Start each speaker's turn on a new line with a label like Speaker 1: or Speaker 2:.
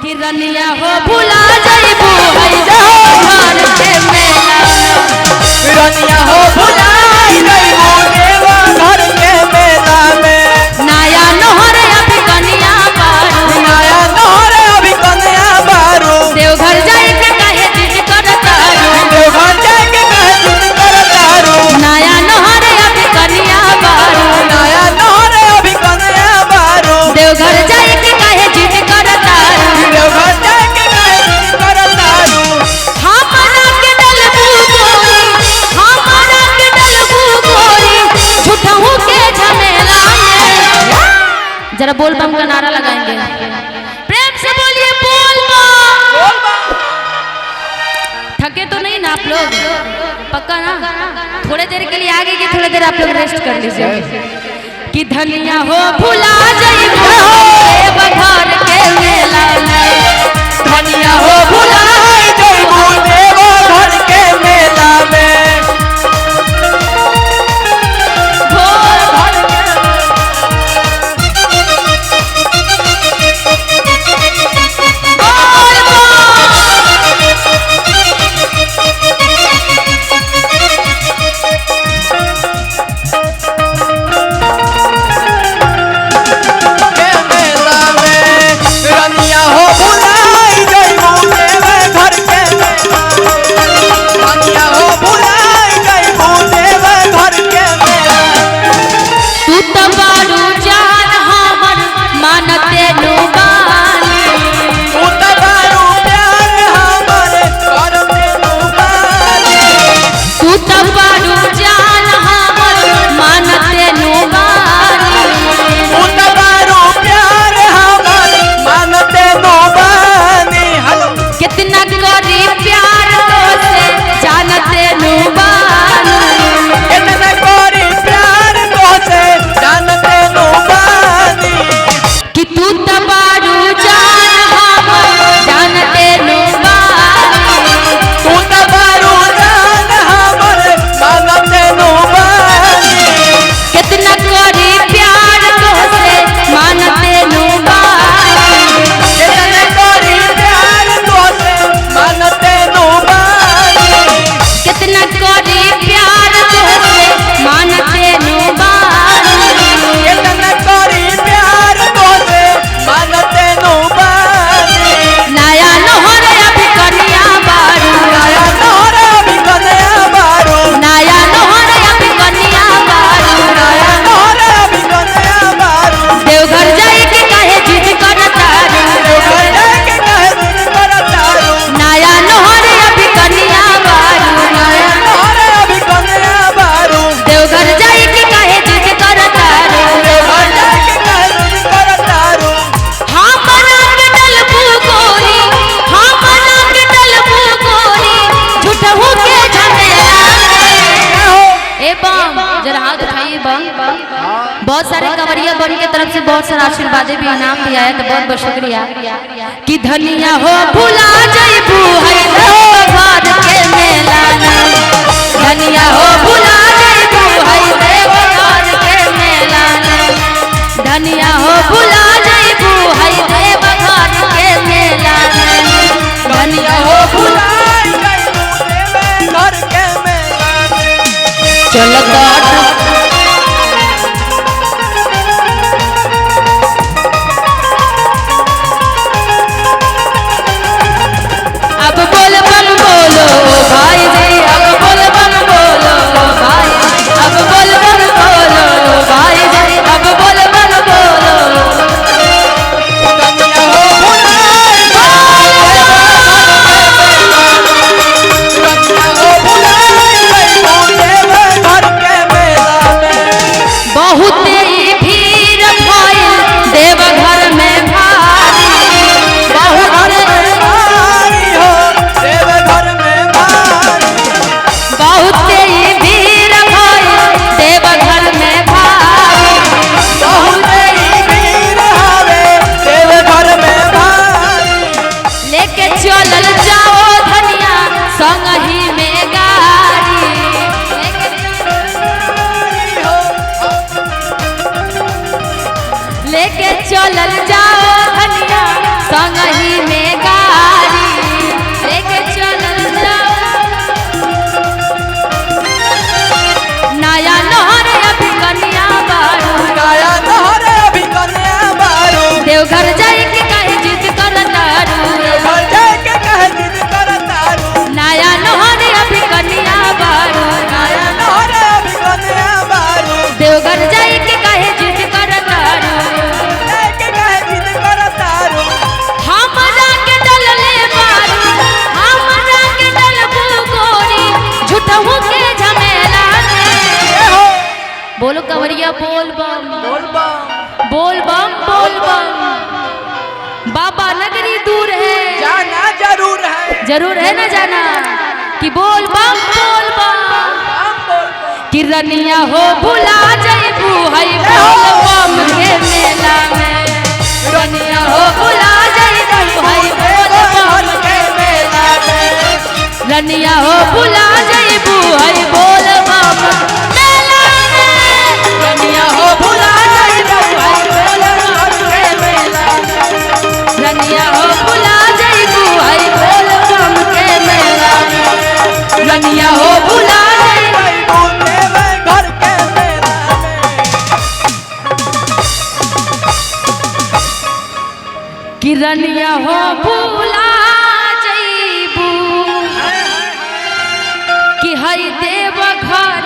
Speaker 1: कि रनिया हो भुला जाइबू हई घर के मेला
Speaker 2: रनिया हो भुला जाइबू देवा घर के मेला में
Speaker 1: नया नोहर अभी कन्या बारू
Speaker 2: नया नोहर अभी कन्या बारू
Speaker 1: देवघर जाए के कहे जिद करतारू
Speaker 2: देवघर जाए के कहे जिद करतारू
Speaker 1: नया नोहर अभी कन्या बारू
Speaker 2: नया नोहर अभी कन्या बारू
Speaker 1: देवघर जाए के कहे जिद करतारू
Speaker 2: देवघर जाए के कहे जिद करतारू
Speaker 1: हमरा के डलबू गोरी हमरा के डलबू गोरी झूठहू के झमेला में जरा बोल बम का नारा लगाएंगे प्रेम से बोलिए बोल बम थके तो नहीं ना आप लोग पक्का ना थोड़े देर के लिए आगे की थोड़ी देर आप लोग रेस्ट कर लीजिए कि धनिया हो भुला जाइबू देवघर के मेला में
Speaker 2: धनिया हो भुला जाइबू देवा घर के मेला में रनिया हो भुला जाइबू देवा घर के मेला रनिया हो भुला जाइबू देवा घर के मेला
Speaker 1: तू तो बारू जान हमर मानते नुबानी
Speaker 2: तू तो बारू प्यार हमर करते नुबानी
Speaker 1: तू तो बारू जान हमर मानते नुबानी
Speaker 2: तू तो बारू प्यार हमर मानते नुबानी
Speaker 1: कितना करी प्यार तो से जानते नुबानी
Speaker 2: कितना कोरी प्यार तो से जानते नुबानी
Speaker 1: कि तू तो बारू जान हमर जानते नुबानी
Speaker 2: तू तो बारू जान हमर मानते नुबानी
Speaker 1: कितना करी प्यार तो से मानते नुबानी
Speaker 2: कितना कोरी प्यार तो से मानते नुबानी
Speaker 1: कितना करी प्यार तुझसे मानते नुबानी
Speaker 2: कितना कोरी प्यार तो से मानते नुबानी
Speaker 1: नया नोहर अभी कन्या बारू
Speaker 2: नया नोहर अभी कन्या बारू
Speaker 1: नया नोहर अभी कन्या बारू
Speaker 2: नया नोहर अभी कन्या बारू
Speaker 1: देवघर जाए के कहे जिद करतारू
Speaker 2: देवघर जाए के कहे जिद करतारू
Speaker 1: नया नोहर अभी कन्या बारू
Speaker 2: नया नोहर अभी कन्या बारू
Speaker 1: देवघर जाए के कहे जिद करतारू
Speaker 2: देवघर जाए के कहे जिद करतारू
Speaker 1: हमरा के डलबू गोरी हमरा के डलबू गोरी झूठहू के झमेला ए बम जरा हाथ उठाइए बम बहुत सारे कवरिया बन के तरफ से बहुत सारा आशीर्वाद भी इनाम भी आया तो बहुत बहुत शुक्रिया कि धनिया हो भुला जाइबू हई घर के मेला में धनिया हो भुला जाइबू हई घर के मेला में धनिया हो भुला जाइबू हई घर के मेला में धनिया हो भुला
Speaker 2: घर के मेला में
Speaker 1: चल काट अब बोल बम बोलो भाई जी अब बोल बम बोलो भाई अब बोल बम बोलो भाई जी अब बोल बम बोलो गाड़ी में गाड़ी लेके चलल जाओ। नया नहर अभी कन्या बारू,
Speaker 2: नया नहर अभी कन्या बारू,
Speaker 1: देवघर जाए के कहे जिद करतारू,
Speaker 2: घर जाके कहे जिद करतारू।
Speaker 1: नया नहर अभी कन्या बारू,
Speaker 2: नया नहर अभी कन्या बारू,
Speaker 1: देवघर जाए के कहे जिद करतारू।
Speaker 2: जाके कहे जिद करतारू।
Speaker 1: हमरा के डलले बारू, हमरा के डलबू गोरी, झूठहू के झमेला में। बोलो कंवरिया बोल बम,
Speaker 2: बोल बम,
Speaker 1: बोल बम, बोल बम। बाबा नगरी दूर है,
Speaker 2: जाना जरूर है,
Speaker 1: जरूर है ना जाना, कि बोल बम, बोल बम।
Speaker 2: हम बोल बम।
Speaker 1: कि रनिया हो भुला जइबू हई बोल बम के मेला में, रनिया हो भुला जइबू हई बोल बम के मेला में, रनिया हो भुला जइबू हई बोल बम मेला में, रनिया हो भुला जइबू हई बोल बम के मेला में, रनिया हो भुला जइबू हई बोल बम के मेला में, रनिया हो भुला जइबू
Speaker 2: घर के मेला में।
Speaker 1: कि रनिया हो भूला जइबू कि हई देव घर